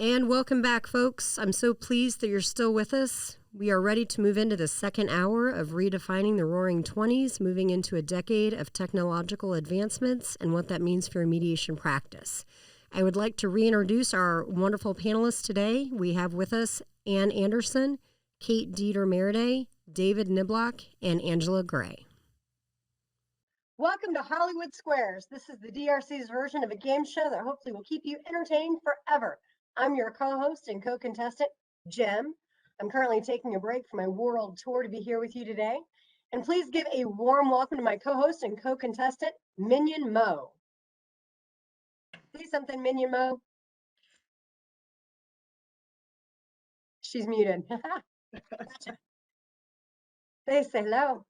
And welcome back, folks. I'm so pleased that you're still with us. We are ready to move into the second hour of redefining the Roaring Twenties, moving into a decade of technological advancements and what that means for mediation practice. I would like to reintroduce our wonderful panelists today. We have with us Ann Anderson, Kate Dieter-Meriday, David Niblock, and Angela Gray. Welcome to Hollywood Squares. This is the DRC's version of a game show that hopefully will keep you entertained forever. I'm your co-host and co-contestant, Jem. I'm currently taking a break from my world tour to be here with you today. And please give a warm welcome to my co-host and co-contestant, Minion Mo. Say something, Minion Mo. She's muted. Gotcha. Say hello.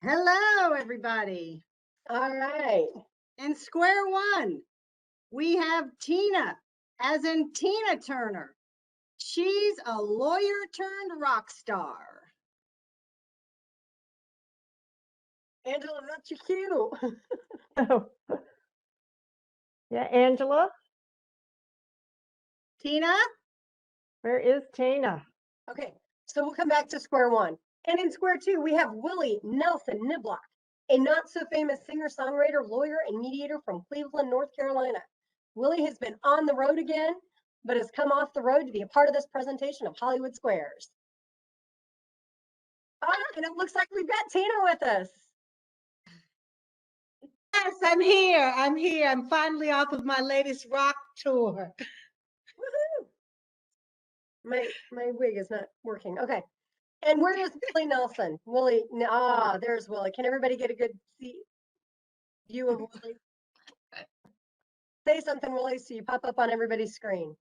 Hello, everybody. All right. In square one, we have Tina, as in Tina Turner. She's a lawyer turned rock star. Angela, that's your cue. Oh. Yeah, Angela, Tina? where is Tina? Okay, so we'll come back to square one. And in square two, we have Willie Nelson Niblock, a not so famous singer-songwriter, lawyer, and mediator from Cleveland, North Carolina. Willie has been on the road again, but has come off the road to be a part of this presentation of Hollywood Squares. And it looks like we've got Tina with us. Yes, I'm here. I'm finally off of my latest rock tour. Voohoo! My wig is not working. Okay. And where is Willie Nelson? Willie, there's Willie. Can everybody get a good view of Willie? Say something, Willie, so you pop up on everybody's screen.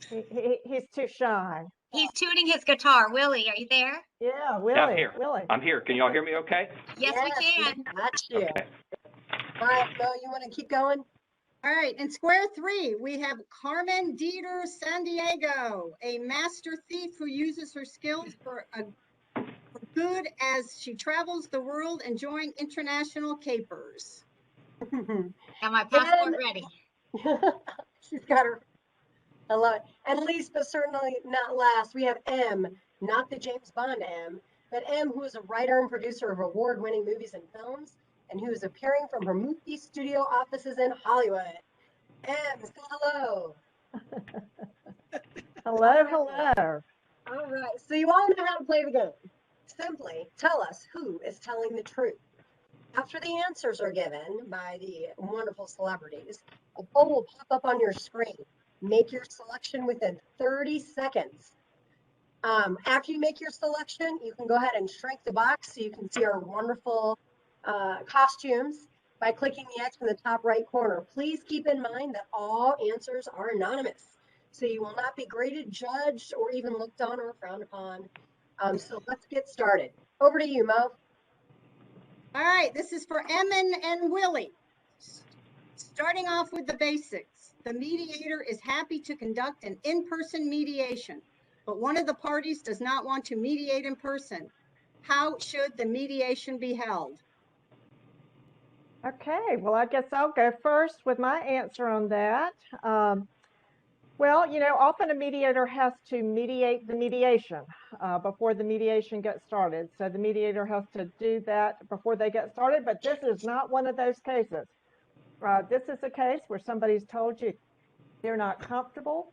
He's too shy. He's tuning his guitar. Willie, are you there? Yeah, Willie. Yeah, I'm here. Willie. I'm here. Can y'all hear me okay? Yes, we can. Got you. Okay. All right, Bill, you want to keep going? All right, in square three, we have Carmen Dieter San Diego, a master thief who uses her skills for good as she travels the world enjoying international capers. Got my passport ready. She's got her. I love it. And least but certainly not last, we have M, not the James Bond M, but M, who is a writer and producer of award-winning movies and films, and who is appearing from her movie studio offices in Hollywood. M, say hello. Hello. All right, so you all know how to play the game. Simply tell us who is telling the truth. After the answers are given by the wonderful celebrities, a poll will pop up on your screen. Make your selection within 30 seconds. After you make your selection, you can go ahead and shrink the box so you can see our wonderful costumes by clicking the X in the top right corner. Please keep in mind that all answers are anonymous, so you will not be graded, judged, or even looked on or frowned upon. So let's get started. Over to you, Mo. All right, this is for Emin and Willie. Starting off with the basics. The mediator is happy to conduct an in-person mediation, but one of the parties does not want to mediate in person. How should the mediation be held? Okay, well, I guess I'll go first with my answer on that. Well, often a mediator has to mediate the mediation before the mediation gets started. So the mediator has to do that before they get started, but this is not one of those cases. This is a case where somebody's told you they're not comfortable,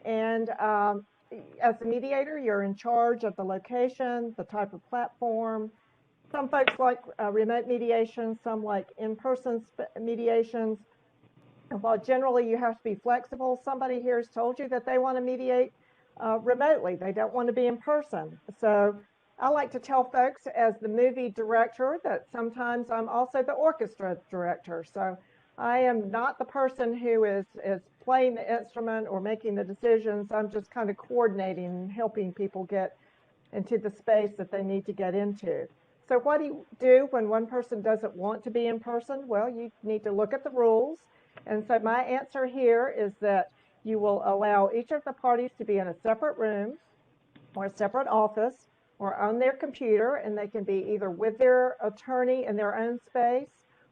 and as a mediator, you're in charge of the location, the type of platform. Some folks like remote mediation, some like in-person mediations. And while generally you have to be flexible, somebody here has told you that they want to mediate remotely. They don't want to be in person. So I like to tell folks as the movie director that sometimes I'm also the orchestra director. So I am not the person who is playing the instrument or making the decisions. I'm just kind of coordinating and helping people get into the space that they need to get into. So what do you do when one person doesn't want to be in person? Well, you need to look at the rules. And so my answer here is that you will allow each of the parties to be in a separate room or a separate office or on their computer, and they can be either with their attorney in their own space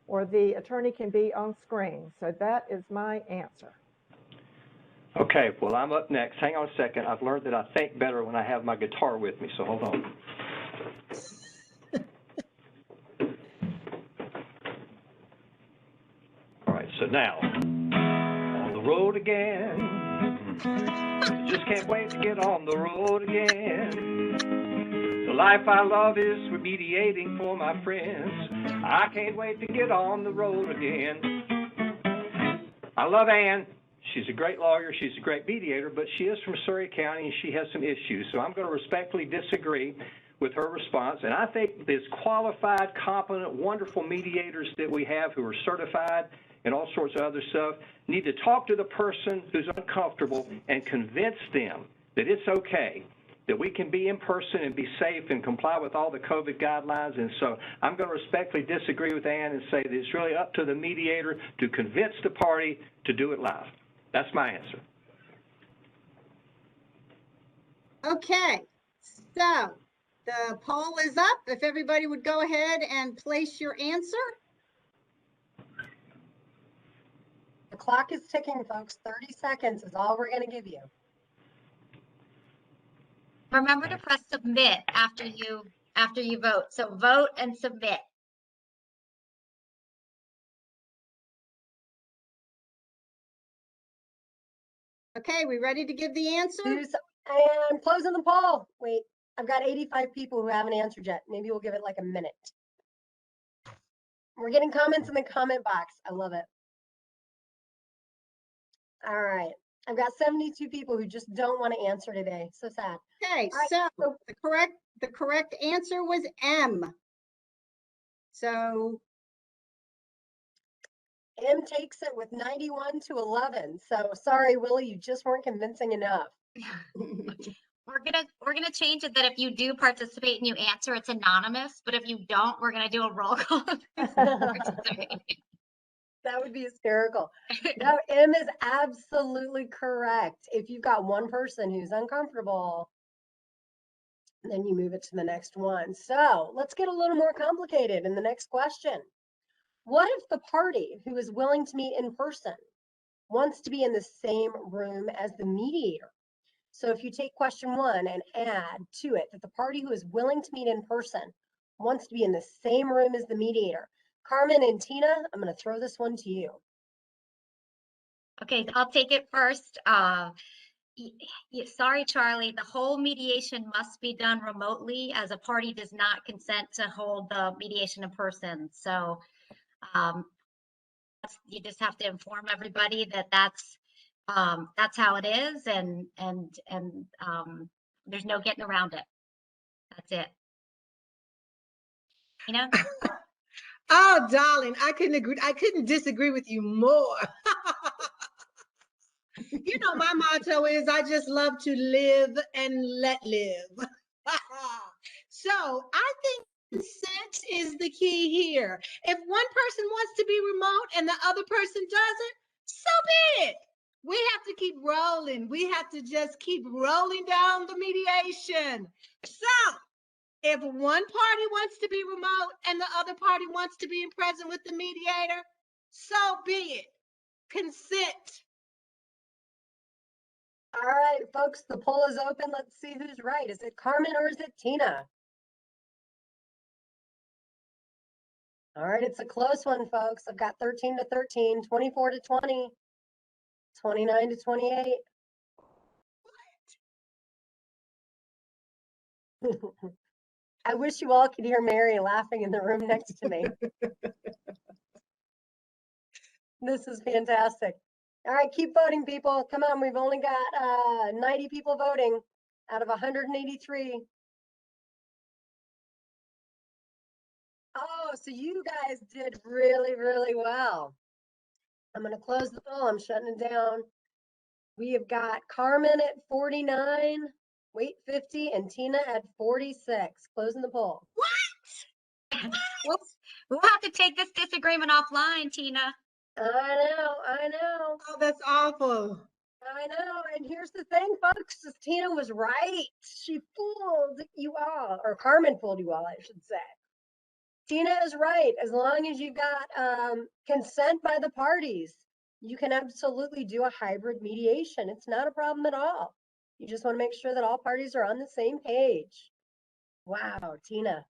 or the attorney can be on screen. So that is my answer. Okay, well, I'm up next. Hang on a second. I've learned that I think better when I have my guitar with me, so hold on. All right, so now, on the road again. Just can't wait to get on the road again. The life I love is remediating for my friends. I can't wait to get on the road again. I love Ann. She's a great lawyer. She's a great mediator, but she is from Surrey County and she has some issues. So I'm going to respectfully disagree with her response. And I think these qualified, competent, wonderful mediators that we have who are certified and all sorts of other stuff need to talk to the person who's uncomfortable and convince them that it's okay, that we can be in person and be safe and comply with all the COVID guidelines. And so I'm going to respectfully disagree with Ann and say that it's really up to the mediator to convince the party to do it live. That's my answer. Okay, so the poll is up. If everybody would go ahead and place your answer. The clock is ticking, folks. 30 seconds is all we're going to give you. Remember to press submit after you vote. So vote and submit. Okay, we ready to give the answer? And closing the poll. Wait, I've got 85 people who haven't answered yet. Maybe we'll give it like a minute. We're getting comments in the comment box. I love it. All right. I've got 72 people who just don't want to answer today. So sad. Okay, right, so the correct answer was M. So M takes it with 91 to 11. So sorry, Willie, you just weren't convincing enough. We're gonna change it that if you do participate and you answer, it's anonymous. But if you don't, we're gonna do a roll call. That would be hysterical. No, M is absolutely correct. If you've got one person who's uncomfortable, then you move it to the next one. So let's get a little more complicated in the next question. What if the party who is willing to meet in person wants to be in the same room as the mediator? So if you take question 1 and add to it that the party who is willing to meet in person wants to be in the same room as the mediator. Carmen and Tina, I'm going to throw this one to you. Okay, I'll take it first. Sorry, Charlie, the whole mediation must be done remotely as a party does not consent to hold the mediation in person. So you just have to inform everybody that that's how it is, and there's no getting around it. That's it. You know? Oh, darling, I couldn't disagree with you more. You know, my motto is I just love to live and let live. So I think consent is the key here. If one person wants to be remote and the other person doesn't, so be it. We have to keep rolling. We have to just keep rolling down the mediation. So if one party wants to be remote and the other party wants to be present with the mediator, so be it. Consent. All right, folks, the poll is open. Let's see who's right. Is it Carmen or is it Tina? All right, it's a close one, folks. I've got 13 to 13, 24 to 20, 29 to 28. I wish you all could hear Mary laughing in the room next to me. This is fantastic. All right, keep voting, people. Come on, we've only got 90 people voting out of 183. Oh, so you guys did really, really well. I'm going to close the poll. I'm shutting it down. We have got Carmen at 49, Wait 50, and Tina at 46. Closing the poll. We'll have to take this disagreement offline, Tina. I know. Oh, that's awful. I know. And here's the thing, folks, is Tina was right. She fooled you all, or Carmen fooled you all, I should say. Tina is right. As long as you've got consent by the parties, you can absolutely do a hybrid mediation. It's not a problem at all. You just want to make sure that all parties are on the same page. Wow, Tina,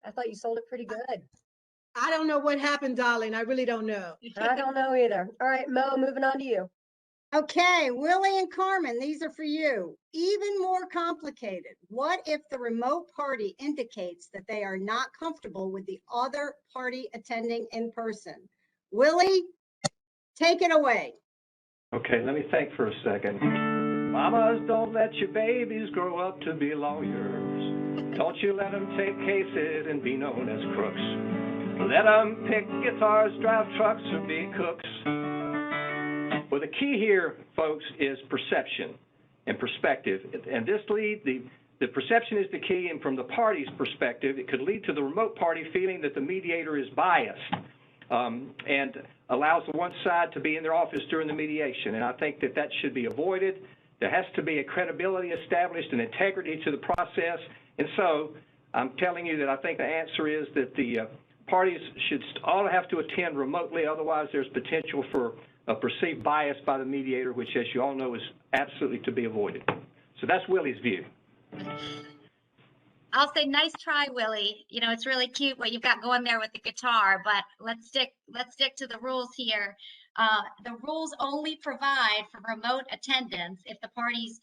I thought you sold it pretty good. I don't know what happened, darling. I really don't know. I don't know either. All right, Mo, moving on to you. Okay, Willie and Carmen, these are for you. Even more complicated. What if the remote party indicates that they are not comfortable with the other party attending in person? Willie, take it away. Okay, let me think for a second. Mamas, don't let your babies grow up to be lawyers. Don't you let them take cases and be known as crooks. Let them pick guitars, drive trucks, or be cooks. Well, the key here, folks, is perception and perspective. And this the perception is the key, and from the party's perspective, it could lead to the remote party feeling that the mediator is biased and allows the one side to be in their office during the mediation. And I think that that should be avoided. There has to be a credibility established and integrity to the process. And so I'm telling you that I think the answer is that the parties should all have to attend remotely. Otherwise, there's potential for a perceived bias by the mediator, which, as you all know, is absolutely to be avoided. So that's Willie's view. I'll say nice try, Willie. You know, it's really cute what you've got going there with the guitar, but let's stick to the rules here. The rules only provide for remote attendance if the parties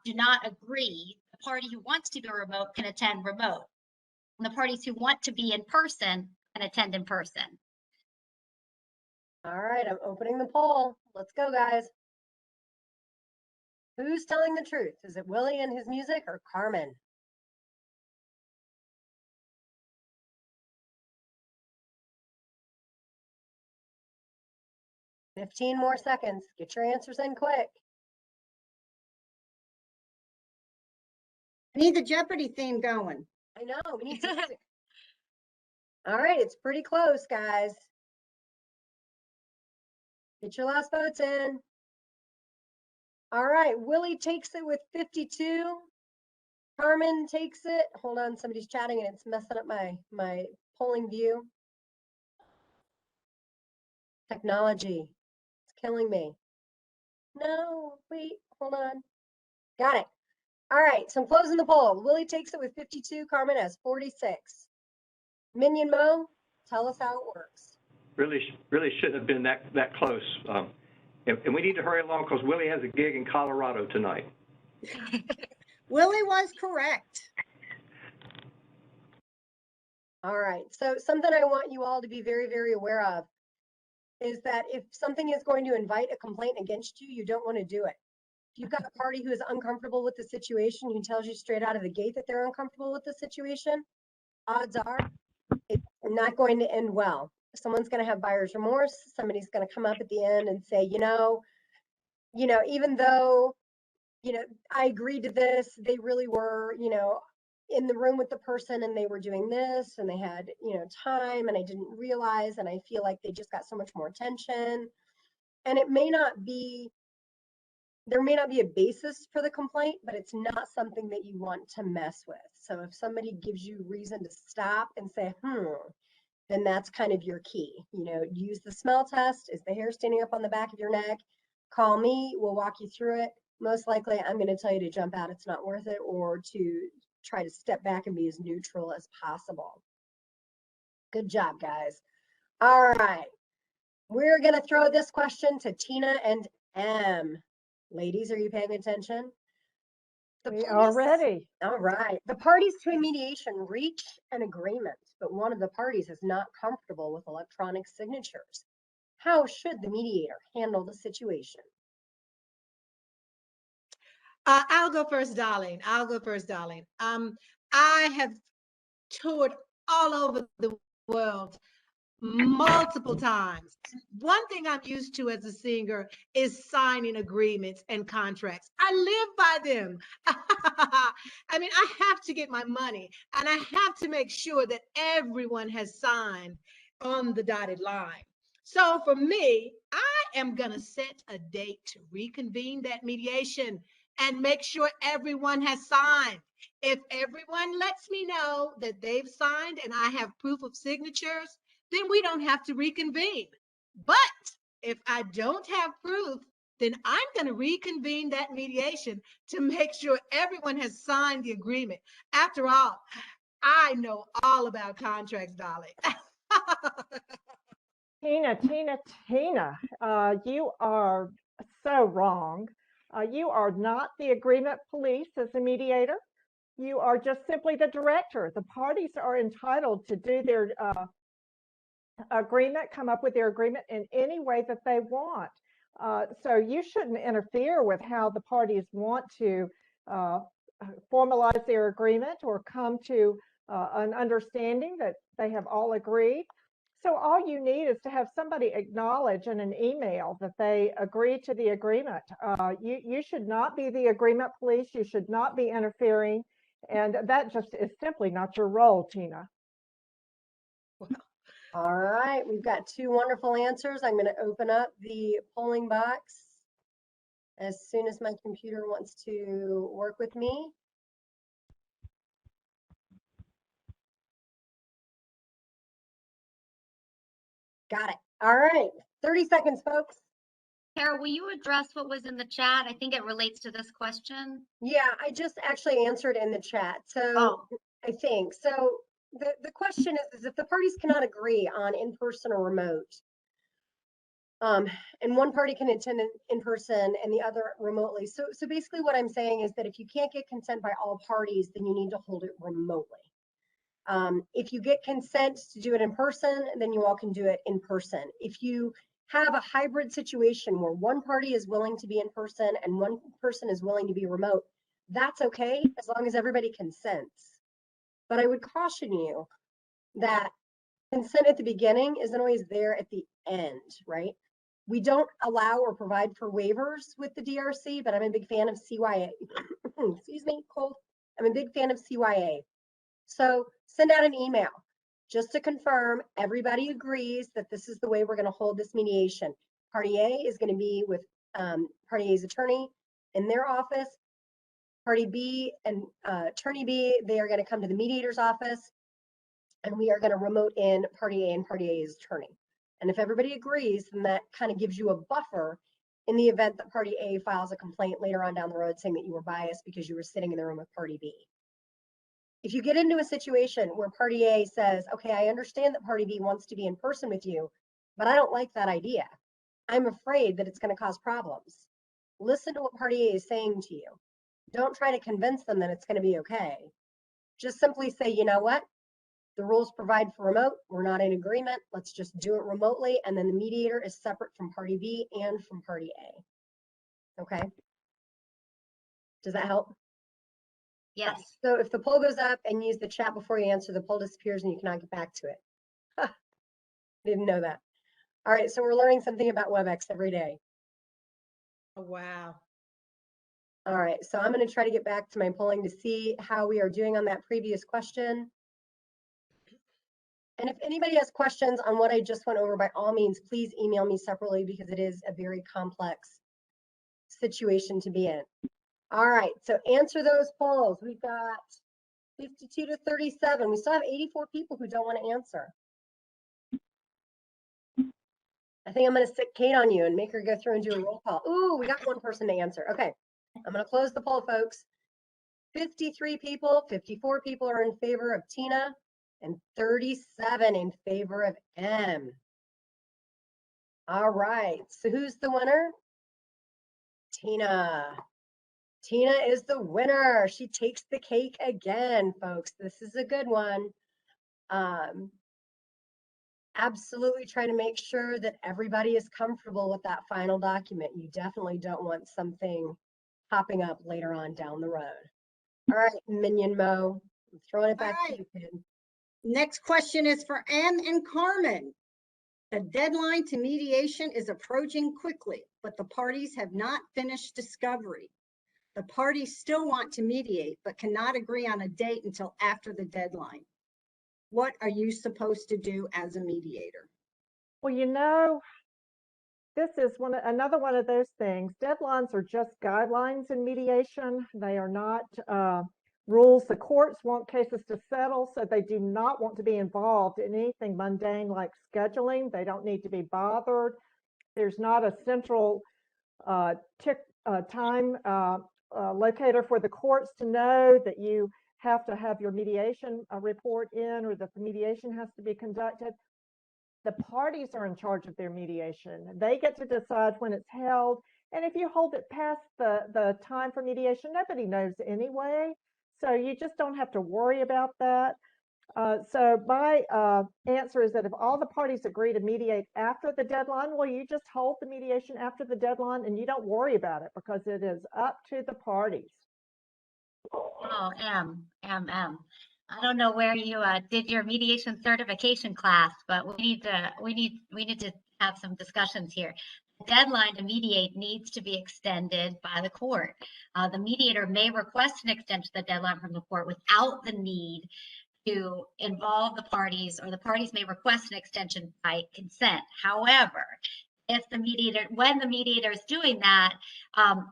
do not agree. The party who wants to be remote can attend remote. And the parties who want to be in person can attend in person. All right, I'm opening the poll. Let's go, guys. Who's telling the truth? Is it Willie and his music or Carmen? $15 more seconds. Get your answers in quick. I need the Jeopardy theme going. I know, we need to. All right, it's pretty close, guys. Get your last votes in. All right, Willie takes it with 52. Carmen takes it. Hold on, somebody's chatting and it's messing up my polling view. Technology, it's killing me. No, wait, hold on. Got it. All right, so I'm closing the poll. Willie takes it with 52. Carmen has 46. Minion Mo, tell us how it works. Really shouldn't have been that close. And we need to hurry along because Willie has a gig in Colorado tonight. Willie was correct. All right, so something I want you all to be very, very aware of is that if something is going to invite a complaint against you, you don't want to do it. If you've got a party who is uncomfortable with the situation, who tells you straight out of the gate that they're uncomfortable with the situation, odds are it's not going to end well. Someone's going to have buyer's remorse. Somebody's going to come up at the end and say, you know, even though, I agreed to this, they really were, in the room with the person and they were doing this and they had, time and I didn't realize, and I feel like they just got so much more attention. And there may not be a basis for the complaint, but it's not something that you want to mess with. So if somebody gives you reason to stop and say, then that's kind of your key. Use the smell test. Is the hair standing up on the back of your neck? Call me, we'll walk you through it. Most likely I'm going to tell you to jump out, it's not worth it, or to try to step back and be as neutral as possible. Good job, guys. All right. We're going to throw this question to Tina and M. Ladies, are you paying attention? We are ready. All right. The parties to a mediation reach an agreement, but one of the parties is not comfortable with electronic signatures. How should the mediator handle the situation? I'll go first, darling. I have toured all over the world multiple times. One thing I'm used to as a singer is signing agreements and contracts. I live by them. I mean, I have to get my money and I have to make sure that everyone has signed on the dotted line. So for me, I am going to set a date to reconvene that mediation and make sure everyone has signed. If everyone lets me know that they've signed and I have proof of signatures, then we don't have to reconvene. But if I don't have proof, then I'm going to reconvene that mediation to make sure everyone has signed the agreement. After all, I know all about contracts, darling. Tina, you are so wrong. You are not the agreement police as a mediator. You are just simply the director. The parties are entitled to do their agreement, come up with their agreement in any way that they want. So you shouldn't interfere with how the parties want to formalize their agreement or come to an understanding that they have all agreed. So all you need is to have somebody acknowledge in an email that they agree to the agreement. You should not be the agreement police. You should not be interfering. And that just is simply not your role, Tina. All right, we've got two wonderful answers. I'm going to open up the polling box as soon as my computer wants to work with me. Got it. All right, 30 seconds, folks. Carol, will you address what was in the chat? I think it relates to this question. Yeah, I just actually answered in the chat. So I think so. The question is if the parties cannot agree on in-person or remote, and one party can attend in person and the other remotely. So basically what I'm saying is that if you can't get consent by all parties, then you need to hold it remotely. If you get consent to do it in person, then you all can do it in person. If you have a hybrid situation where one party is willing to be in person and one person is willing to be remote, that's okay as long as everybody consents. But I would caution you that consent at the beginning isn't always there at the end, right? We don't allow or provide for waivers with the DRC, but I'm a big fan of CYA. Excuse me, cold. I'm a big fan of CYA. So send out an email just to confirm everybody agrees that this is the way we're going to hold this mediation. Party A is going to be with Party A's attorney in their office. Party B and Attorney B, they are going to come to the mediator's office, and we are going to remote in Party A and Party A's attorney. And if everybody agrees, then that kind of gives you a buffer in the event that Party A files a complaint later on down the road saying that you were biased because you were sitting in the room with Party B. If you get into a situation where Party A says, okay, I understand that Party B wants to be in person with you, but I don't like that idea. I'm afraid that it's going to cause problems. Listen to what Party A is saying to you. Don't try to convince them that it's going to be okay. Just simply say, you know what? The rules provide for remote. We're not in agreement. Let's just do it remotely. And then the mediator is separate from Party B and from Party A. Okay. Does that help? Yes. So if the poll goes up and use the chat before you answer, the poll disappears and you cannot get back to it. Didn't know that. All right. So we're learning something about WebEx every day. Oh, wow. All right. So I'm going to try to get back to my polling to see how we are doing on that previous question. And if anybody has questions on what I just went over, by all means, please email me separately because it is a very complex situation to be in. All right, so answer those polls. We've got 52 to 37. We still have 84 people who don't want to answer. I think I'm going to stick Kate on you and make her go through and do a roll call. Ooh, we got one person to answer. Okay, I'm going to close the poll, folks. 53 people, 54 people are in favor of Tina, and 37 in favor of M. All right, so who's the winner? Tina. Tina is the winner. She takes the cake again, folks. This is a good one. Absolutely try to make sure that everybody is comfortable with that final document. You definitely don't want something popping up later on down the road. All right, Minion Mo, I'm throwing it back to you, kid. Next question is for Ann and Carmen. The deadline to mediation is approaching quickly, but the parties have not finished discovery. The parties still want to mediate, but cannot agree on a date until after the deadline. What are you supposed to do as a mediator? Well, you know, this is another one of those things. Deadlines are just guidelines in mediation. They are not rules. The courts want cases to settle, so they do not want to be involved in anything mundane like scheduling. They don't need to be bothered. There's not a central time locator for the courts to know that you have to have your mediation report in, or that the mediation has to be conducted. The parties are in charge of their mediation. They get to decide when it's held. And if you hold it past the time for mediation, nobody knows anyway. So you just don't have to worry about that. So my answer is that if all the parties agree to mediate after the deadline, well, you just hold the mediation after the deadline and you don't worry about it because it is up to the parties. Oh, I don't know where you did your mediation certification class, but we need to have some discussions here. The deadline to mediate needs to be extended by the court. The mediator may request an extension of the deadline from the court without the need to involve the parties, or the parties may request an extension by consent. However, when the mediator is doing that,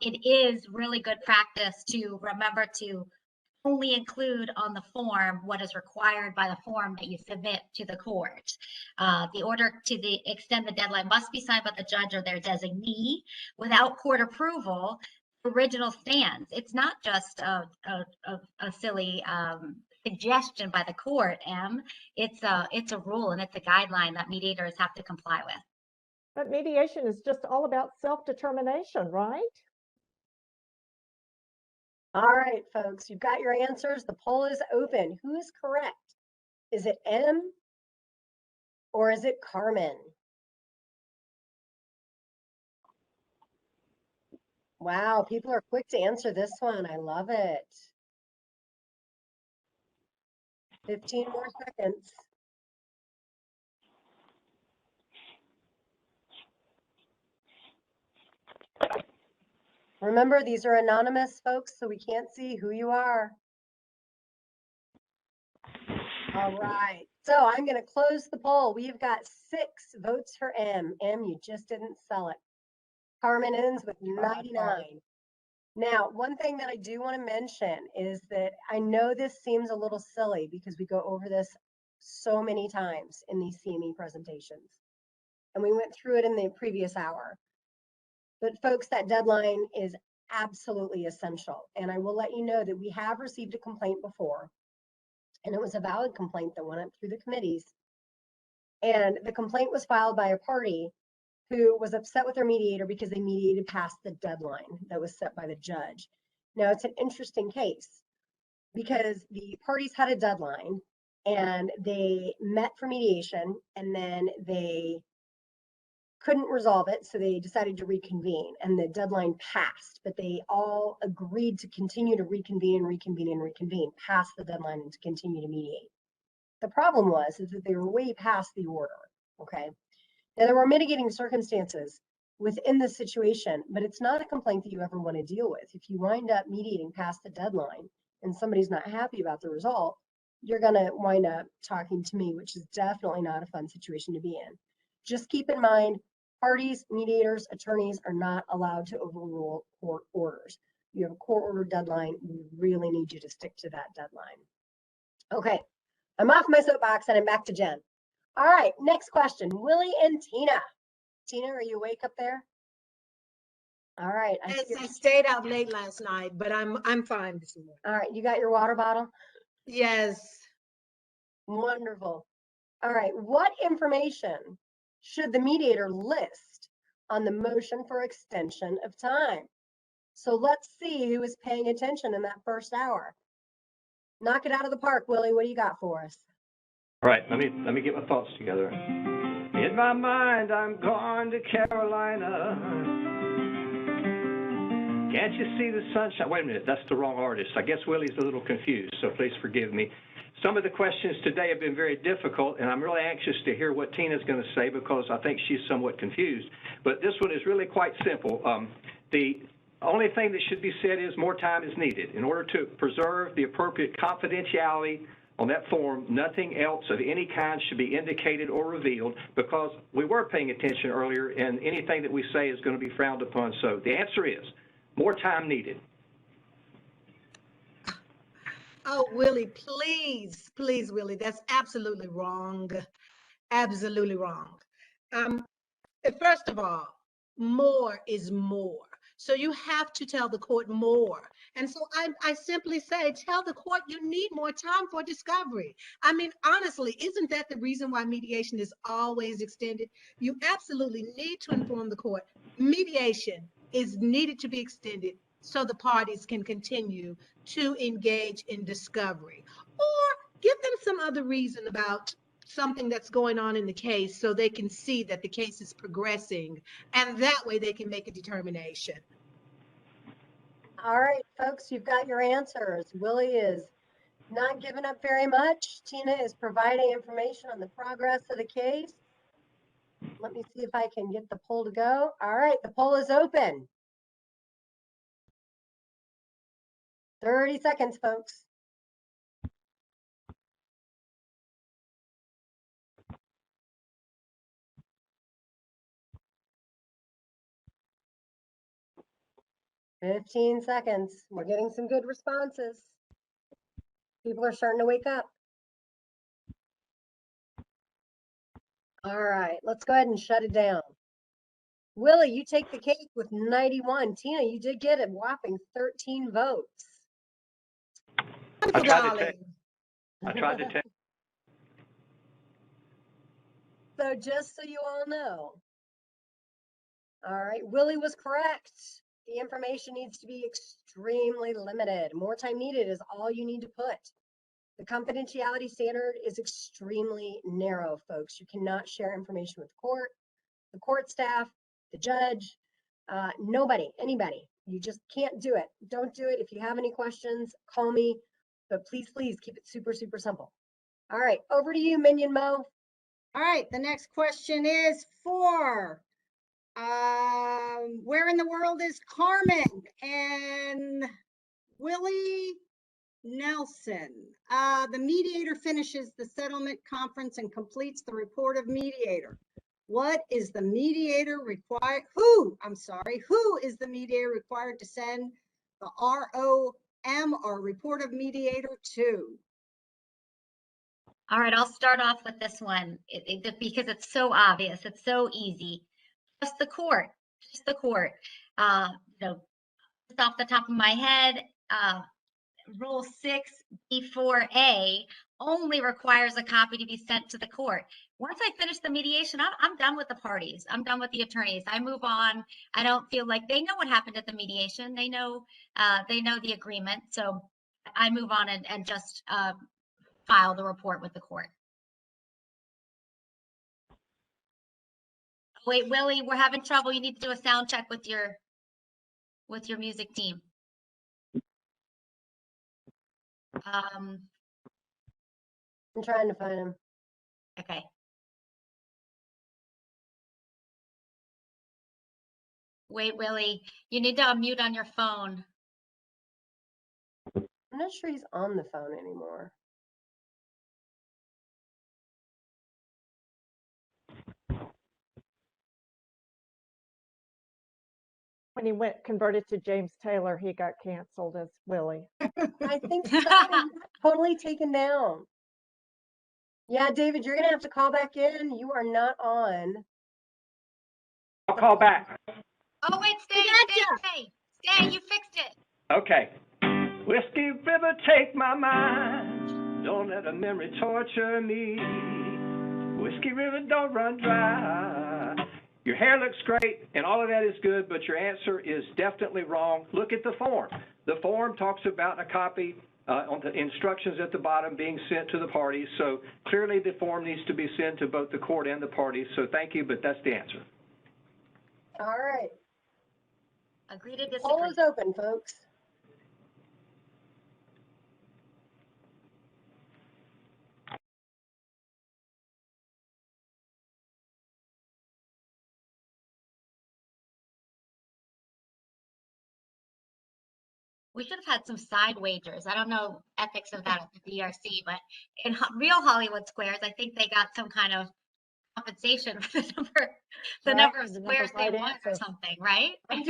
it is really good practice to remember to only include on the form what is required by the form that you submit to the court. The order to extend the deadline must be signed by the judge or their designee. Without court approval, the original stands. It's not just a silly suggestion by the court, It's a rule and it's a guideline that mediators have to comply with. But mediation is just all about self-determination, right? All right, folks, you've got your answers. The poll is open. Who is correct? Is it M or is it Carmen? Wow, people are quick to answer this one. I love it. 15 more seconds. Remember, these are anonymous, folks, so we can't see who you are. All right, so I'm going to close the poll. We've got 6 votes for M. M, you just didn't sell it. Carmen ends with 99. Now, one thing that I do want to mention is that I know this seems a little silly because we go over this so many times in these CME presentations, and we went through it in the previous hour. But folks, that deadline is absolutely essential. And I will let you know that we have received a complaint before, and it was a valid complaint that went up through the committees. And the complaint was filed by a party who was upset with their mediator because they mediated past the deadline that was set by the judge. Now, it's an interesting case because the parties had a deadline and they met for mediation, and then they couldn't resolve it, so they decided to reconvene, and the deadline passed, but they all agreed to continue to reconvene past the deadline and to continue to mediate. The problem was that they were way past the order, okay? Now, there were mitigating circumstances within the situation, but it's not a complaint that you ever want to deal with. If you wind up mediating past the deadline and somebody's not happy about the result, you're going to wind up talking to me, which is definitely not a fun situation to be in. Just keep in mind, parties, mediators, attorneys are not allowed to overrule court orders. You have a court order deadline, we really need you to stick to that deadline. Okay, I'm off my soapbox and I'm back to Jen. All right, next question, Willie and Tina. Tina, are you awake up there? All right. I stayed out late last night, but I'm fine this morning. All right, you got your water bottle? Yes. Wonderful. All right, what information should the mediator list on the motion for extension of time? So let's see who is paying attention in that first hour. Knock it out of the park, Willie. What do you got for us? All right, let me get my thoughts together. In my mind, I'm gone to Carolina. Can't you see the sunshine? Wait a minute, that's the wrong artist. I guess Willie's a little confused, so please forgive me. Some of the questions today have been very difficult, and I'm really anxious to hear what Tina's going to say because I think she's somewhat confused. But this one is really quite simple. The only thing that should be said is more time is needed in order to preserve the appropriate confidentiality on that form, nothing else of any kind should be indicated or revealed, because we were paying attention earlier, and anything that we say is going to be frowned upon. So the answer is more time needed. Oh, Willie, please, please, Willie, that's absolutely wrong. Absolutely wrong. First of all, more is more. So you have to tell the court more. And so I simply say, tell the court you need more time for discovery. I mean, honestly, isn't that the reason why mediation is always extended? You absolutely need to inform the court. Mediation is needed to be extended so the parties can continue to engage in discovery, or give them some other reason about something that's going on in the case so they can see that the case is progressing, and that way they can make a determination. All right, folks, you've got your answers. Willie is not giving up very much. Tina is providing information on the progress of the case. Let me see if I can get the poll to go. All right, the poll is open. 30 seconds, folks. Fifteen seconds. We're getting some good responses. People are starting to wake up. All right, let's go ahead and shut it down. Willie, you take the cake with 91. Tina, you did get a whopping 13 votes. I tried to take. So just so you all know. All right, Willie was correct. The information needs to be extremely limited. More time needed is all you need to put. The confidentiality standard is extremely narrow, folks. You cannot share information with the court staff, the judge, nobody, anybody. You just can't do it. Don't do it. If you have any questions, call me, but please, please keep it super, super simple. All right, over to you, Minion Mo. All right, the next question is for where in the world is Carmen and Willie Nelson? The mediator finishes the settlement conference and completes the report of mediator. What is the mediator required? Who is the mediator required to send the ROM or report of mediator to? All right, I'll start off with this one because it's so obvious. It's so easy. Just the court. Just the court. Just off the top of my head, Rule 6B4A only requires a copy to be sent to the court. Once I finish the mediation, I'm done with the parties. I'm done with the attorneys. I move on. I don't feel like they know what happened at the mediation. They know the agreement. So I move on and just file the report with the court. Wait, Willie, we're having trouble. You need to do a sound check with your music team. I'm trying to find him. Okay. Wait, Willie, you need to unmute on your phone. I'm not sure he's on the phone anymore. When he converted to James Taylor, he got canceled as Willie. I think so. Totally taken down. Yeah, David, you're going to have to call back in. You are not on. I'll call back. Oh, wait, stay. You fixed it. Okay. Whiskey River, take my mind. Don't let a memory torture me. Whiskey River, don't run dry. Your hair looks great, and all of that is good, but your answer is definitely wrong. Look at the form. The form talks about a copy on the instructions at the bottom being sent to the parties. So clearly the form needs to be sent to both the court and the parties. So thank you, but that's the answer. All right. Agree to disagree. Poll is open, folks. We should have had some side wagers. I don't know ethics of that at the DRC, but in real Hollywood Squares, I think they got some kind of compensation for the number of The squares they right won or answer. something, right? I'm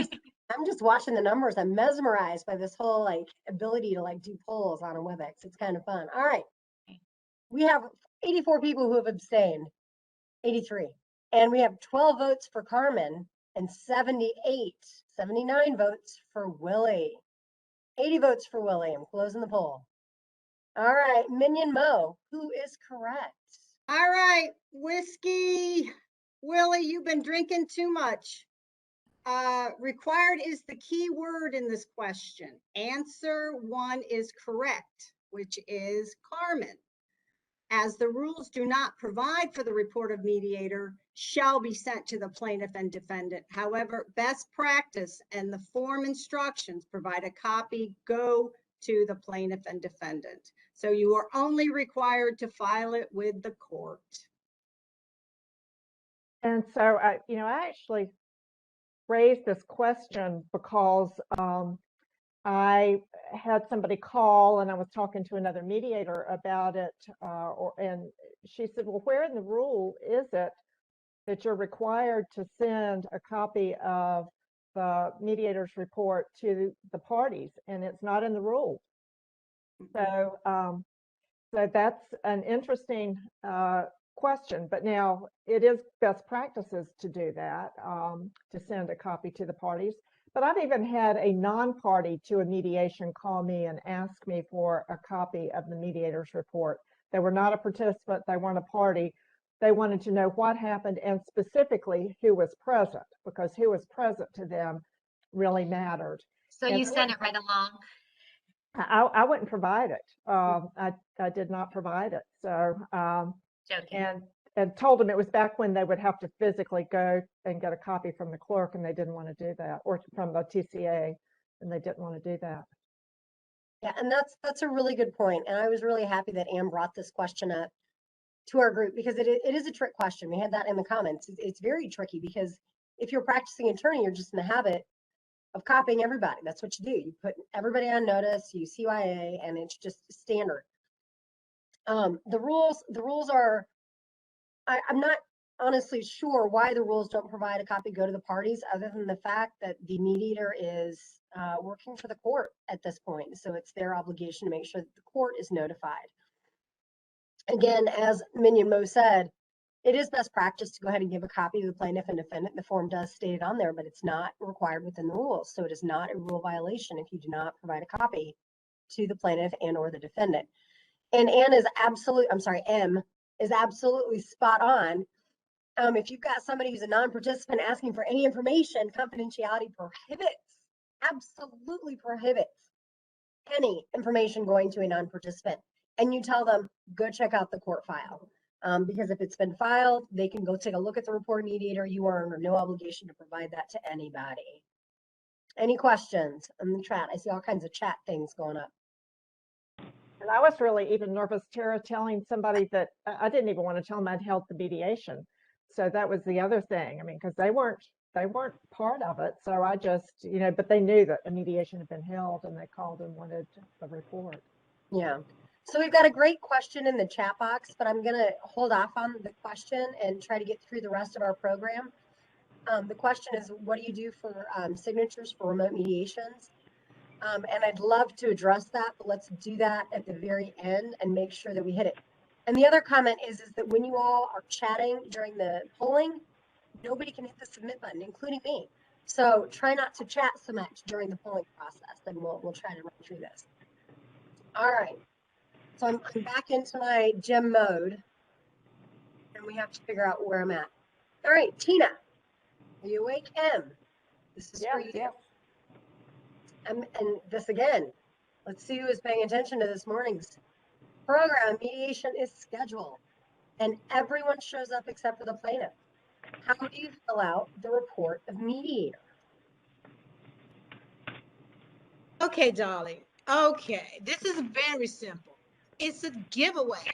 just watching the numbers. I'm mesmerized by this whole like ability to like do polls on a WebEx. It's kind of fun. All right. We have 84 people who have abstained, 83. And we have 12 votes for Carmen and 79 votes for Willie. 80 votes for Willie. I'm closing the poll. All right, Minion Mo, who is correct? All right, whiskey. Willie, you've been drinking too much. Required is the key word in this question. Answer 1 is correct, which is Carmen. As the rules do not provide for the report of mediator, shall be sent to the plaintiff and defendant. However, best practice and the form instructions provide a copy go to the plaintiff and defendant. So you are only required to file it with the court. And so I actually raised this question because I had somebody call and I was talking to another mediator about it, and she said, well, where in the rule is it that you're required to send a copy of the mediator's report to the parties? And it's not in the rule. So, so that's an interesting question, but now it is best practices to do that, to send a copy to the parties. But I've even had a non-party to a mediation call me and ask me for a copy of the mediator's report. They were not a participant, they weren't a party. They wanted to know what happened and specifically who was present, because who was present to them really mattered. So And you sent it right along. I wouldn't provide it. I did not provide it. So, Joking. and told them it was back when they would have to physically go and get a copy from the clerk, and they didn't want to do that, or from the TCA, and they didn't want to do that. Yeah, and that's a really good point. And I was really happy that Anne brought this question up to our group because it is a trick question. We had that in the comments. It's very tricky because if you're a practicing attorney, you're just in the habit of copying everybody. That's what you do. You put everybody on notice, you CYA, and it's just standard. The rules are, I'm not honestly sure why the rules don't provide a copy go to the parties, other than the fact that the mediator is working for the court at this point. So it's their obligation to make sure that the court is notified. Again, as Minion Mo said, it is best practice to go ahead and give a copy to the plaintiff and defendant. The form does state it on there, but it's not required within the rules. So it is not a rule violation if you do not provide a copy to the plaintiff and or the defendant. And M is absolutely spot on. If you've got somebody who's a non-participant asking for any information, confidentiality absolutely prohibits any information going to a non-participant. And you tell them, go check out the court file. Because if it's been filed, they can go take a look at the report mediator. You are under no obligation to provide that to anybody. Any questions in the chat? I see all kinds of chat things going up. And I was really even nervous, Tara, telling somebody that I didn't even want to tell them I'd held the mediation. So that was the other thing. I mean, because they weren't part of it. So I just, but they knew that a mediation had been held and they called and wanted the report. Yeah. So we've got a great question in the chat box, but I'm going to hold off on the question and try to get through the rest of our program. The question is, what do you do for signatures for remote mediations? And I'd love to address that, but let's do that at the very end and make sure that we hit it. And the other comment is that when you all are chatting during the polling, nobody can hit the submit button, including me. So try not to chat so much during the polling process, and we'll try to run through this. All right. So I'm back into my gem mode, and we have to figure out where I'm at. All right, Tina, are you awake? This is for you. Yeah. And this again, let's see who is paying attention to this morning's program. Mediation is scheduled, and everyone shows up except for the plaintiff. How do you fill out the report of mediator? Okay, darling. Okay, this is very simple. It's a giveaway.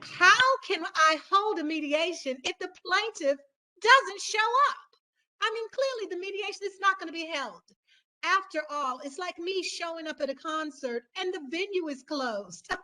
How can I hold a mediation if the plaintiff doesn't show up? I mean, clearly the mediation is not going to be held. After all, it's like me showing up at a concert and the venue is closed. How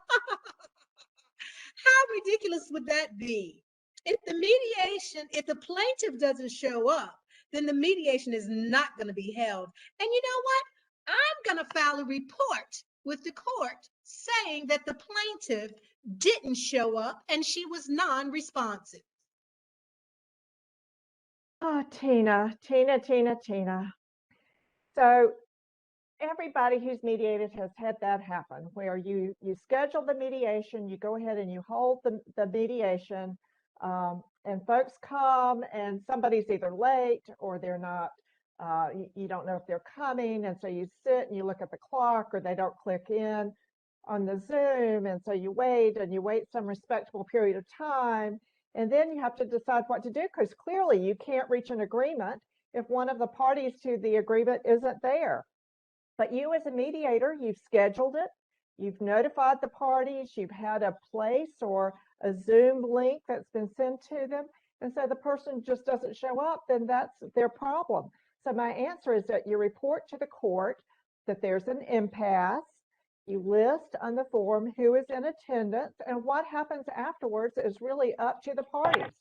ridiculous would that be? If the plaintiff doesn't show up, then the mediation is not going to be held. And you know what? I'm going to file a report with the court saying that the plaintiff didn't show up and she was non-responsive. Oh, Tina. So everybody who's mediated has had that happen, where you schedule the mediation, you go ahead and you hold the mediation, and folks come and somebody's either late or they're not, you don't know if they're coming, and so you sit and you look at the clock, or they don't click in on the Zoom, and so you wait some respectable period of time, and then you have to decide what to do, because clearly you can't reach an agreement if one of the parties to the agreement isn't there. But you as a mediator, you've scheduled it, you've notified the parties, you've had a place or a Zoom link that's been sent to them, and so the person just doesn't show up, then that's their problem. So my answer is that you report to the court that there's an impasse, you list on the form who is in attendance, and what happens afterwards is really up to the parties.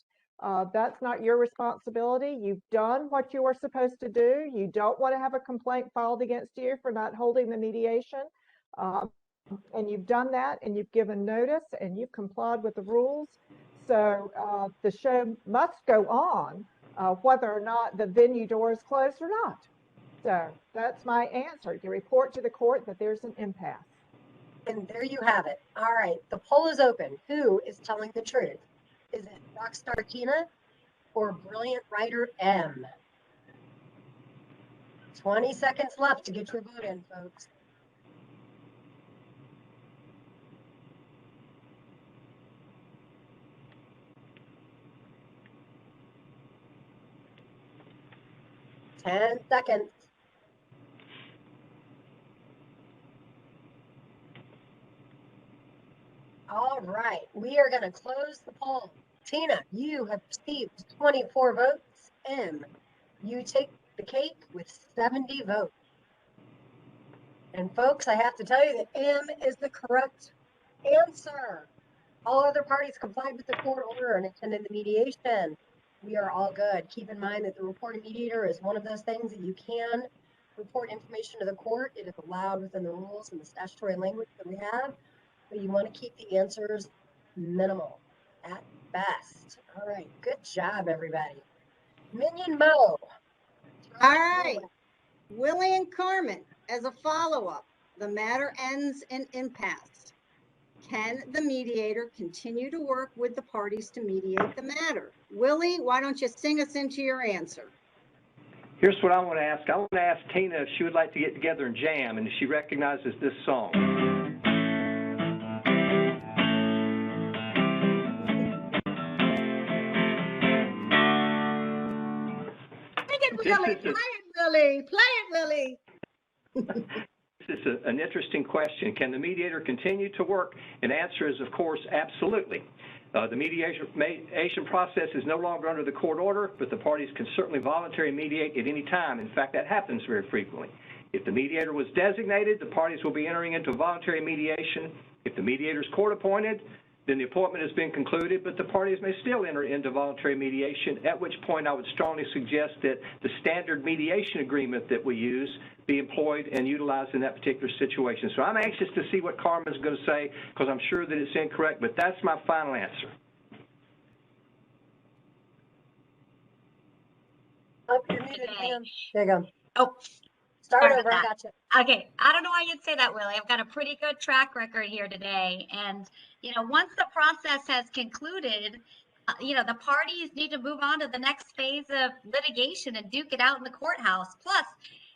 That's not your responsibility. You've done what you were supposed to do. You don't want to have a complaint filed against you for not holding the mediation. And you've done that, and you've given notice, and you've complied with the rules. So the show must go on, whether or not the venue door is closed or not. So that's my answer. You report to the court that there's an impasse. And there you have it. All right, the poll is open. Who is telling the truth? Is it Rockstar Tina or Brilliant Writer M? 20 seconds left to get your vote in, folks. Ten seconds. All right, we are going to close the poll. Tina, you have received 24 votes. M, you take the cake with 70 votes. And folks, I have to tell you that M is the correct answer. All other parties complied with the court order and attended the mediation. We are all good. Keep in mind that the reporting mediator is one of those things that you can report information to the court. It is allowed within the rules and the statutory language that we have, but you want to keep the answers minimal at best. All right, good job, everybody. Minion Mo. All right, Willie and Carmen, as a follow-up, the matter ends in impasse. Can the mediator continue to work with the parties to mediate the matter? Willie, why don't you sing us into your answer? Here's what I want to ask. I want to ask Tina if she would like to get together and jam, and if she recognizes this song. Willie, play it, Willie. This is an interesting question. Can the mediator continue to work? And the answer is, of course, absolutely. The mediation process is no longer under the court order, but the parties can certainly voluntarily mediate at any time. In fact, that happens very frequently. If the mediator was designated, the parties will be entering into voluntary mediation. If the mediator is court appointed, then the appointment has been concluded, but the parties may still enter into voluntary mediation, at which point I would strongly suggest that the standard mediation agreement that we use be employed and utilized in that particular situation. So I'm anxious to see what Carmen's going to say, because I'm sure that it's incorrect, but that's my final answer. Oh, you're muted, Pam. There you go. Oh, Start sorry over. about I that. got you. Okay, I don't know why you'd say that, Willie. I've got a pretty good track record here today. And, once the process has concluded, the parties need to move on to the next phase of litigation and duke it out in the courthouse. Plus,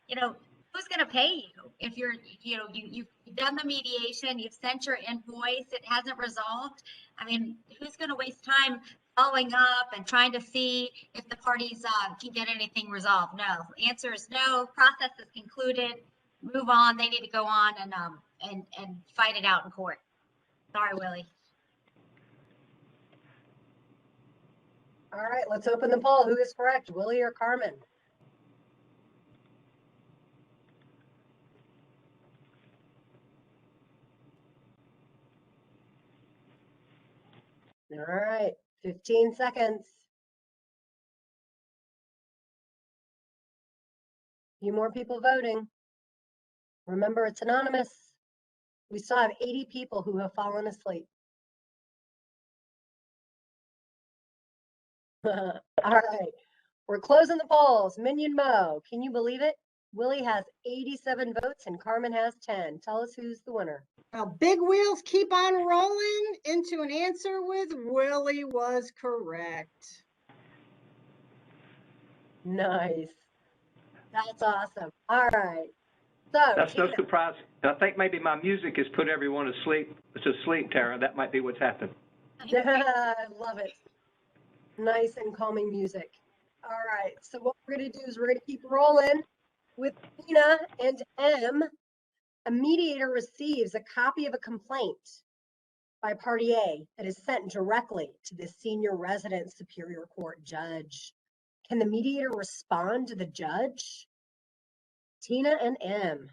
who's going to pay you if you've done the mediation, you've sent your invoice, it hasn't resolved? I mean, who's going to waste time following up and trying to see if the parties can get anything resolved? No. The answer is no. Process is concluded. Move on. They need to go on and fight it out in court. Sorry, Willie. All right, let's open the poll. Who is correct, Willie or Carmen? All right, 15 seconds. A few more people voting. Remember, it's anonymous. We still have 80 people who have fallen asleep. All right, we're closing the polls. Minion Mo, can you believe it? Willie has 87 votes and Carmen has 10. Tell us who's the winner. Now, big wheels keep on rolling into an answer with Willie was correct. Nice. That's awesome. All right. So, That's no Tina, surprise. I think maybe my music has put everyone asleep. To sleep, Tara. That might be what's happened. I love it. Nice and calming music. All right. So what we're going to do is we're going to keep rolling with Tina and M. A mediator receives a copy of a complaint by party A that is sent directly to the senior resident superior court judge. Can the mediator respond to the judge? Tina and M,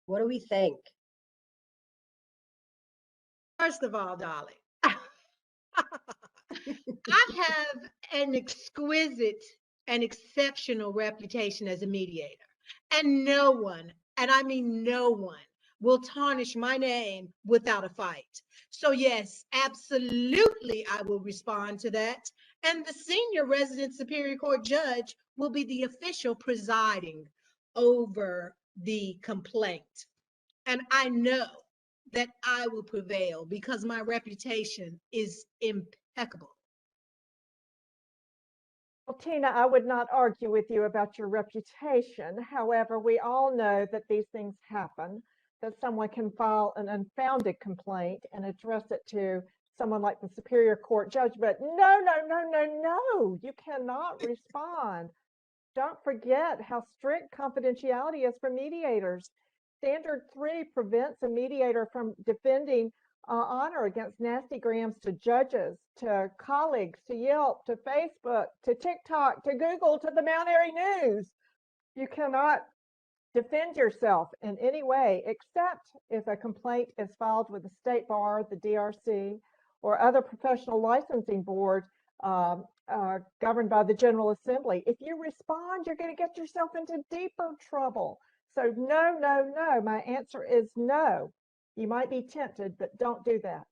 what do we think? First of all, darling, I have an exquisite and exceptional reputation as a mediator. And no one, and I mean no one, will tarnish my name without a fight. So yes, absolutely, I will respond to that. And the senior resident superior court judge will be the official presiding over the complaint. And I know that I will prevail because my reputation is impeccable. Well, Tina, I would not argue with you about your reputation. However, we all know that these things happen, that someone can file an unfounded complaint and address it to someone like the Superior Court judge. But no, you cannot respond. Don't forget how strict confidentiality is for mediators. Standard 3 prevents a mediator from defending honor against nasty grams to judges, to colleagues, to Yelp, to Facebook, to TikTok, to Google, to the Mount Airy News. You cannot defend yourself in any way except if a complaint is filed with the state bar, the DRC, or other professional licensing board governed by the General Assembly. If you respond, you're going to get yourself into deeper trouble. So no. My answer is no. You might be tempted, but don't do that.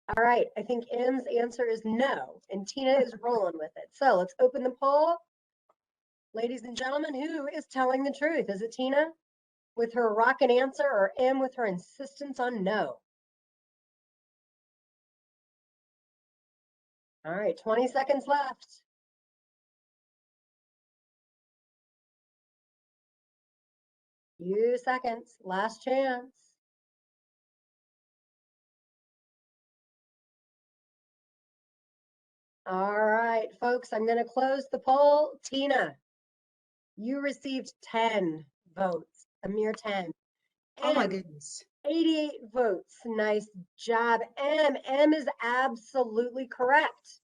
All right, I think M's answer is no, and Tina is rolling with it. So let's open the poll. Ladies and gentlemen, who is telling the truth? Is it Tina with her rockin' answer or M with her insistence on no? All right, 20 seconds left. Few seconds, last chance. All right, folks, I'm going to close the poll. Tina, you received 10 votes, a mere 10. Oh my M, goodness. 88 votes. Nice job, M. M is absolutely correct.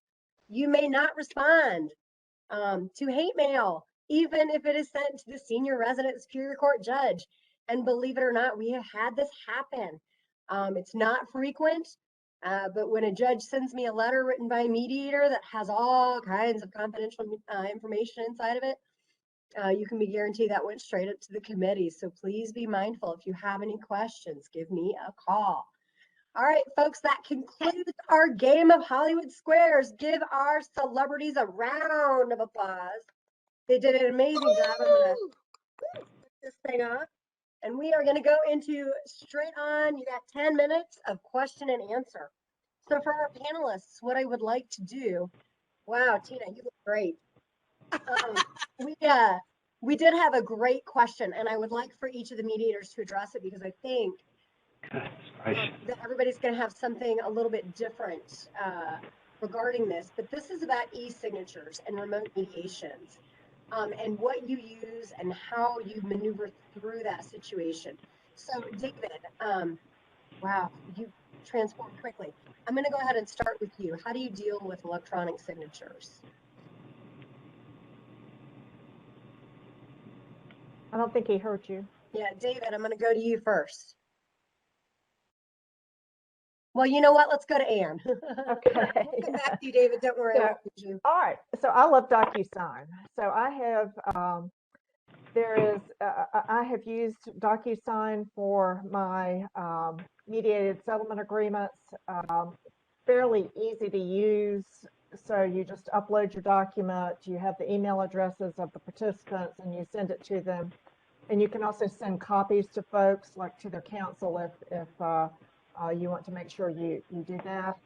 You may not respond to hate mail, even if it is sent to the senior resident superior court judge. And believe it or not, we have had this happen. It's not frequent, but when a judge sends me a letter written by a mediator that has all kinds of confidential information inside of it, you can be guaranteed that went straight up to the committee. So please be mindful. If you have any questions, give me a call. All right, folks, that concludes our game of Hollywood Squares. Give our celebrities a round of applause. They did an amazing job. I'm going to put this thing off. And we are going to go into straight on. You got 10 minutes of question and answer. So for our panelists, what I would like to do, wow, Tina, you look great. We did have a great question, and I would like for each of the mediators to address it because I think that everybody's going to have something a little bit different regarding this. But this is about e-signatures and remote mediations. And what you use and how you maneuver through that situation. So, David, wow, you transformed quickly. I'm going to go ahead and start with you. How do you deal with electronic signatures? I don't think he heard you. Yeah, David, I'm going to go to you first. Well, you know what? Let's go to Anne. Okay. We'll come back to you, David. Don't worry. I So, won't lose you. all right. So I love Docusign. So I have I have used Docusign for my mediated settlement agreements. Fairly easy to use. So you just upload your document, you have the email addresses of the participants, and you send it to them. And you can also send copies to folks, like to their counsel, if you want to make sure you do that.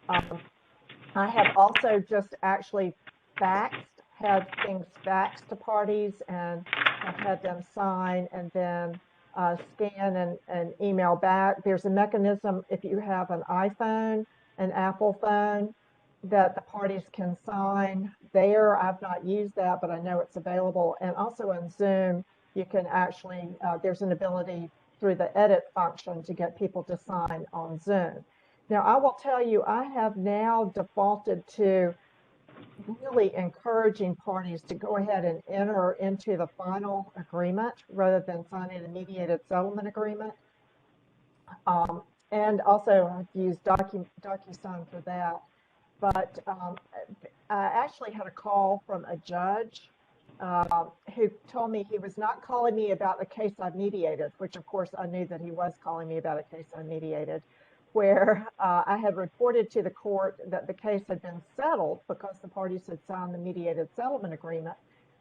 I have also just actually had things faxed to parties and have had them sign and then scan and email back. There's a mechanism if you have an iPhone, an Apple phone, that the parties can sign there. I've not used that, but I know it's available. And also in Zoom, you can actually, there's an ability through the edit function to get people to sign on Zoom. Now, I will tell you, I have now defaulted to really encouraging parties to go ahead and enter into the final agreement rather than signing a mediated settlement agreement. And also I've used Docusign for that. But I actually had a call from a judge who told me he was not calling me about a case I mediated, which of course I knew that he was calling me about a case I mediated, where I had reported to the court that the case had been settled because the parties had signed the mediated settlement agreement.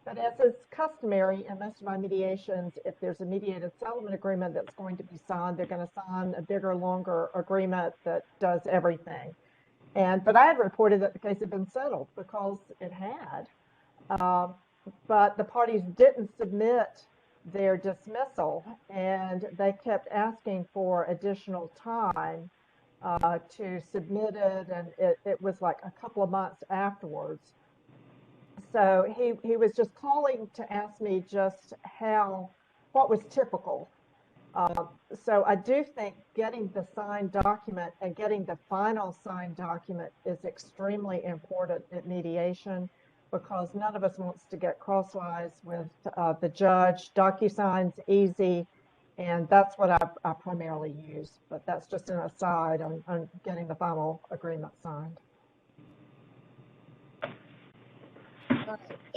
But as is customary in most of my mediations, if there's a mediated settlement agreement that's going to be signed, they're going to sign a bigger, longer agreement that does everything. But I had reported that the case had been settled because it had. But the parties didn't submit their dismissal, and they kept asking for additional time to submit it, and it was like a couple of months afterwards. So he was just calling to ask me just what was typical. So I do think getting the signed document and getting the final signed document is extremely important at mediation, because none of us wants to get crosswise with the judge. DocuSign's easy, and that's what I primarily use. But that's just an aside on getting the final agreement signed.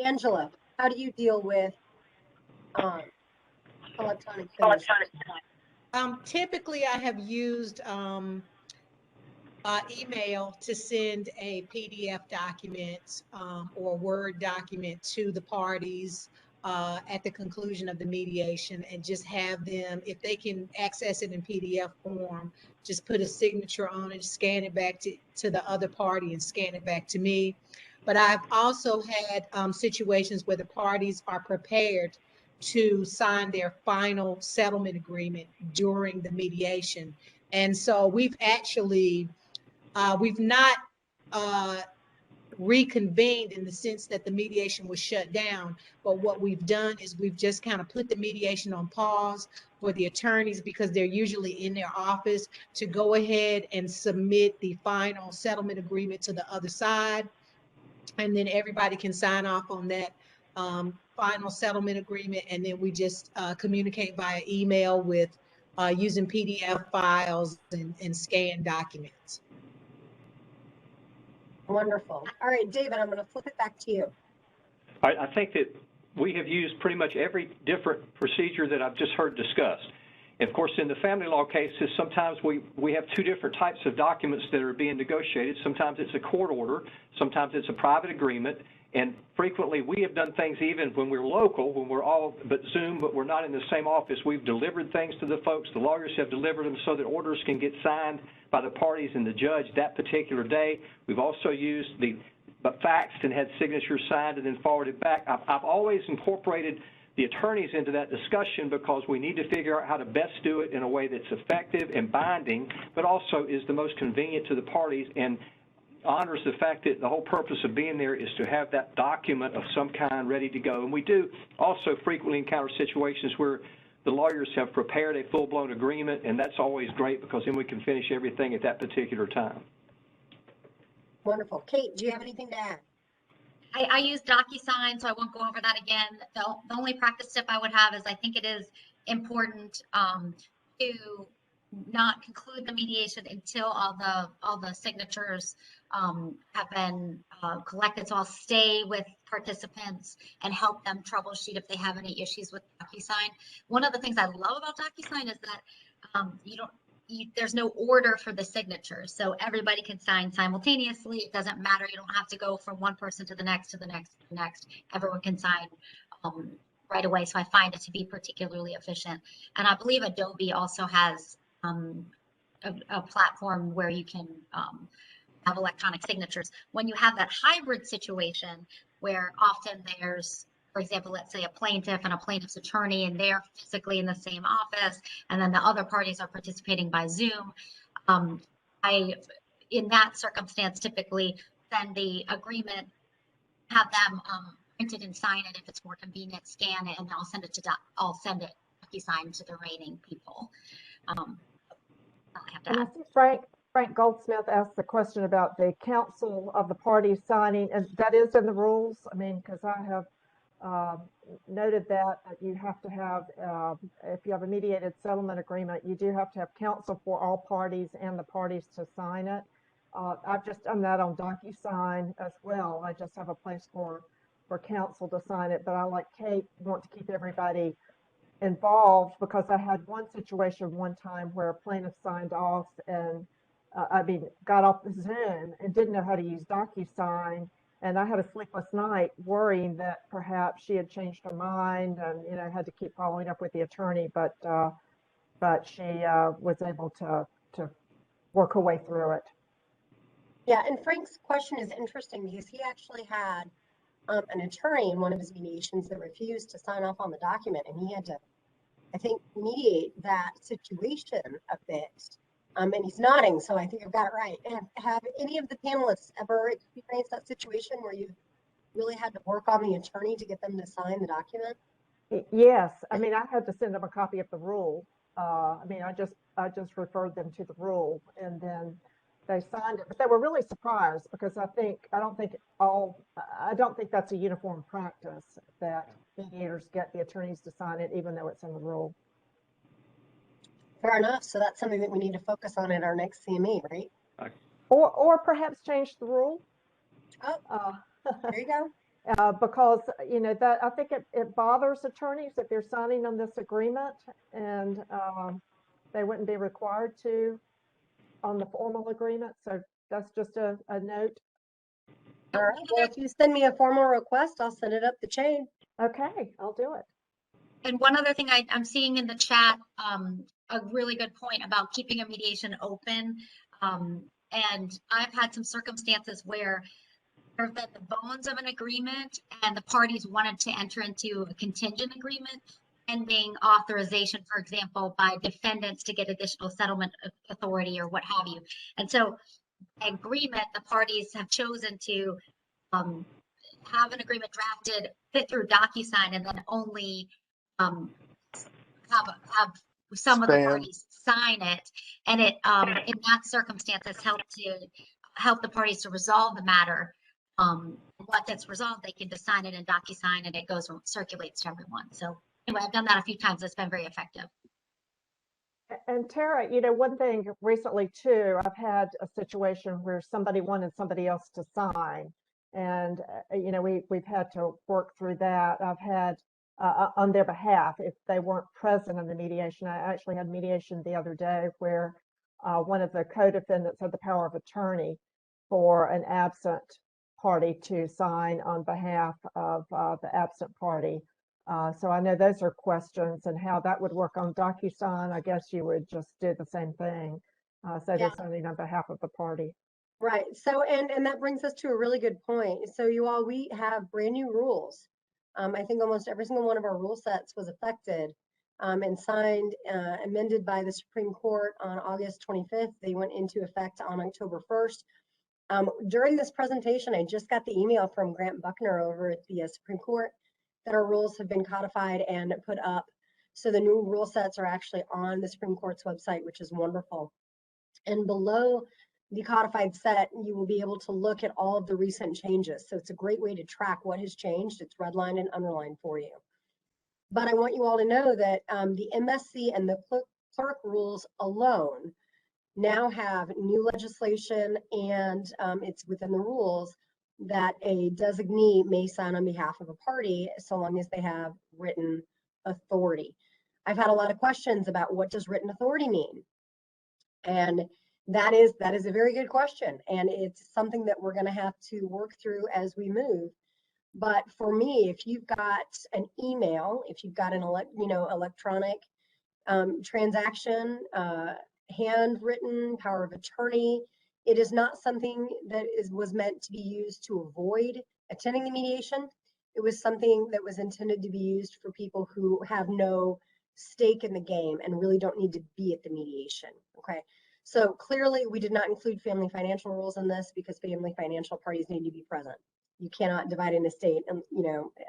Angela, how do you deal with electronic signatures? Typically, I have used email to send a PDF document or Word document to the parties at the conclusion of the mediation, and just have them, if they can access it in PDF form, just put a signature on it, scan it back to the other party and scan it back to me. But I've also had situations where the parties are prepared to sign their final settlement agreement during the mediation. And so we've actually, we've not reconvened in the sense that the mediation was shut down. But what we've done is we've just kind of put the mediation on pause for the attorneys, because they're usually in their office, to go ahead and submit the final settlement agreement to the other side. And then everybody can sign off on that final settlement agreement. And then we just communicate via email with using PDF files and scanned documents. Wonderful. All right, David, I'm going to flip it back to you. I think that we have used pretty much every different procedure that I've just heard discussed. And of course, in the family law cases, sometimes we have two different types of documents that are being negotiated. Sometimes it's a court order, sometimes it's a private agreement, and frequently we have done things even when we're local, when we're all but Zoom, but we're not in the same office. We've delivered things to the folks. The lawyers have delivered them so that orders can get signed by the parties and the judge that particular day. We've also used faxed and had signatures signed and then forwarded back. I've always incorporated the attorneys into that discussion, because we need to figure out how to best do it in a way that's effective and binding, but also is the most convenient to the parties and honors the fact that the whole purpose of being there is to have that document of some kind ready to go. And we do also frequently encounter situations where the lawyers have prepared a full-blown agreement, and that's always great, because then we can finish everything at that particular time. Wonderful. Kate, do you have anything to add? I use Docusign, so I won't go over that again. The only practice tip I would have is I think it is important to not conclude the mediation until all the signatures have been collected. So I'll stay with participants and help them troubleshoot if they have any issues with Docusign. One of the things I love about Docusign is that there's no order for the signatures, so everybody can sign simultaneously. It doesn't matter. You don't have to go from one person to the next, to the next, to the next. Everyone can sign right away. So I find it to be particularly efficient. And I believe Adobe also has a platform where you can have electronic signatures. When you have that hybrid situation where often there's, for example, let's say a plaintiff and a plaintiff's attorney, and they're physically in the same office, and then the other parties are participating by Zoom. In that circumstance, typically send the agreement, have them print it and sign it if it's more convenient, scan it, and I'll send it Docusign to the remaining people. And I see Frank Goldsmith asked the question about the counsel of the parties signing, and that is in the rules. I mean, because I have noted that you have to have, if you have a mediated settlement agreement, you do have to have counsel for all parties and the parties to sign it. I've just done that on Docusign as well. I just have a place for counsel to sign it, but I, like Kate, want to keep everybody involved, because I had one situation one time where a plaintiff signed off and got off the Zoom and didn't know how to use Docusign, and I had a sleepless night worrying that perhaps she had changed her mind, and had to keep following up with the attorney, but she was able to work her way through it. Yeah, and Frank's question is interesting because he actually had an attorney in one of his mediations that refused to sign off on the document, and he had to, I think, mediate that situation a bit. And he's nodding, so I think I've got it right. Have any of the panelists ever experienced that situation where you really had to work on the attorney to get them to sign the document? Yes, I mean, I had to send them a copy of the rule. I just referred them to the rule, and then they signed it, but they were really surprised because I don't think that's a uniform practice that mediators get the attorneys to sign it, even though it's in the rule. Fair enough. So that's something that we need to focus on at our next CME, right? Or perhaps change the rule. Oh, there you go. Because that I think it bothers attorneys if they're signing on this agreement, and they wouldn't be required to on the formal agreement. So that's just a note. All right. Well, if you send me a formal request, I'll send it up the chain. Okay, I'll do it. And one other thing I'm seeing in the chat, a really good point about keeping a mediation open. And I've had some circumstances where there have been the bones of an agreement and the parties wanted to enter into a contingent agreement pending authorization, for example, by defendants to get additional settlement authority or what have you. And so by agreement, the parties have chosen to have an agreement drafted, fit through Docusign, and then only have some of the parties sign it. And it in that circumstance has help the parties to resolve the matter. Once it's resolved, they can just sign it in Docusign and it circulates to everyone. So anyway, I've done that a few times. It's been very effective. And Tara, one thing recently too, I've had a situation where somebody wanted somebody else to sign, and we've had to work through that. I've had on their behalf if they weren't present in the mediation. I actually had mediation the other day where one of the co-defendants had the power of attorney for an absent party to sign on behalf of the absent party. So I know those are questions, and how that would work on Docusign. I guess you would just do the same thing. So they're signing on behalf of the party. Right. So, and that brings us to a really good point. So you all, we have brand new rules. I think almost every single one of our rule sets was affected and signed, amended by the Supreme Court on August 25th. They went into effect on October 1st. During this presentation, I just got the email from Grant Buckner over at the Supreme Court that our rules have been codified and put up. So the new rule sets are actually on the Supreme Court's website, which is wonderful. And below the codified set, you will be able to look at all of the recent changes. So it's a great way to track what has changed. It's redlined and underlined for you. But I want you all to know that the MSC and the clerk rules alone now have new legislation, and it's within the rules that a designee may sign on behalf of a party so long as they have written authority. I've had a lot of questions about what does written authority mean? And that is a very good question. And it's something that we're going to have to work through as we move. But for me, if you've got an email, if you've got an electronic transaction, handwritten power of attorney, it is not something that was meant to be used to avoid attending the mediation. It was something that was intended to be used for people who have no stake in the game and really don't need to be at the mediation. Okay. So clearly we did not include family financial rules in this because family financial parties need to be present. You cannot divide an estate and,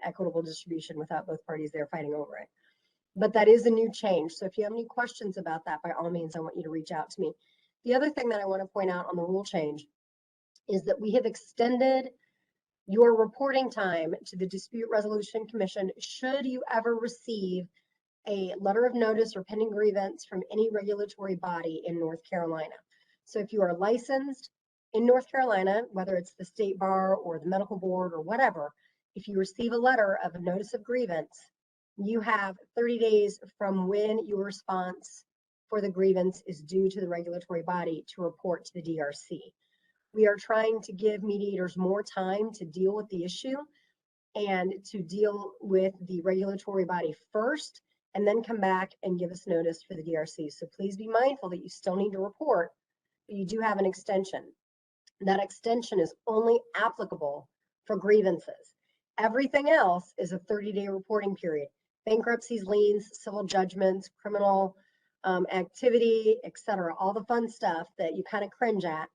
equitable distribution without both parties there fighting over it. But that is a new change. So if you have any questions about that, by all means, I want you to reach out to me. The other thing that I want to point out on the rule change is that we have extended your reporting time to the Dispute Resolution Commission should you ever receive a letter of notice or pending grievance from any regulatory body in North Carolina. So if you are licensed in North Carolina, whether it's the state bar or the medical board or whatever, if you receive a letter of a notice of grievance, you have 30 days from when your response for the grievance is due to the regulatory body to report to the DRC. We are trying to give mediators more time to deal with the issue and to deal with the regulatory body first, and then come back and give us notice for the DRC. So please be mindful that you still need to report, but you do have an extension. That extension is only applicable for grievances. Everything else is a 30-day reporting period. Bankruptcies, liens, civil judgments, criminal activity, etc. All the fun stuff that you kind of cringe at.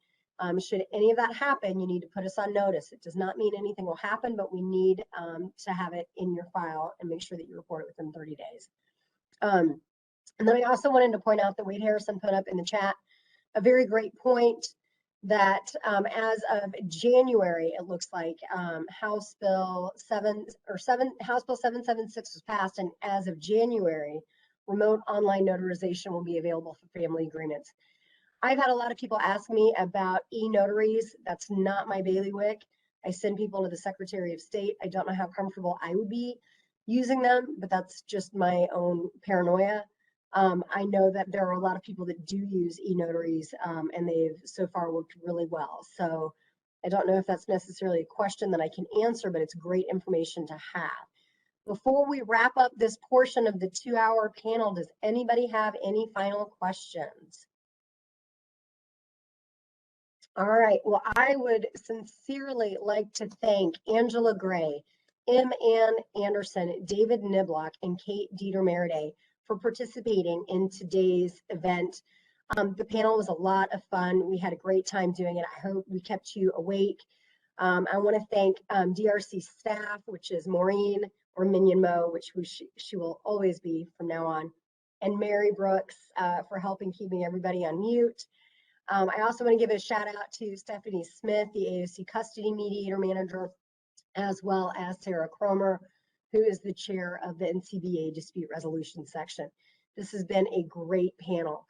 Should any of that happen, you need to put us on notice. It does not mean anything will happen, but we need to have it in your file and make sure that you report it within 30 days. And then I also wanted to point out that Wade Harrison put up in the chat a very great point that as of January, it looks like House Bill 776 was passed, and as of January, remote online notarization will be available for family agreements. I've had a lot of people ask me about e-notaries. That's not my bailiwick. I send people to the Secretary of State. I don't know how comfortable I would be using them, but that's just my own paranoia. I know that there are a lot of people that do use e-notaries, and they've so far worked really well. So I don't know if that's necessarily a question that I can answer, but it's great information to have. Before we wrap up this portion of the 2-hour panel, does anybody have any final questions? All right, well, I would sincerely like to thank Angela Gray, M. Ann Anderson, David Niblock, and Kate Dieter-Meriday for participating in today's event. The panel was a lot of fun. We had a great time doing it. I hope we kept you awake. I want to thank DRC staff, which is Maureen or Minion Mo, which she will always be from now on, and Mary Brooks for helping keeping everybody on mute. I also want to give a shout out to Stephanie Smith, the AOC Custody Mediator Manager, as well as Sarah Cromer, who is the chair of the NCBA Dispute Resolution Section. This has been a great panel.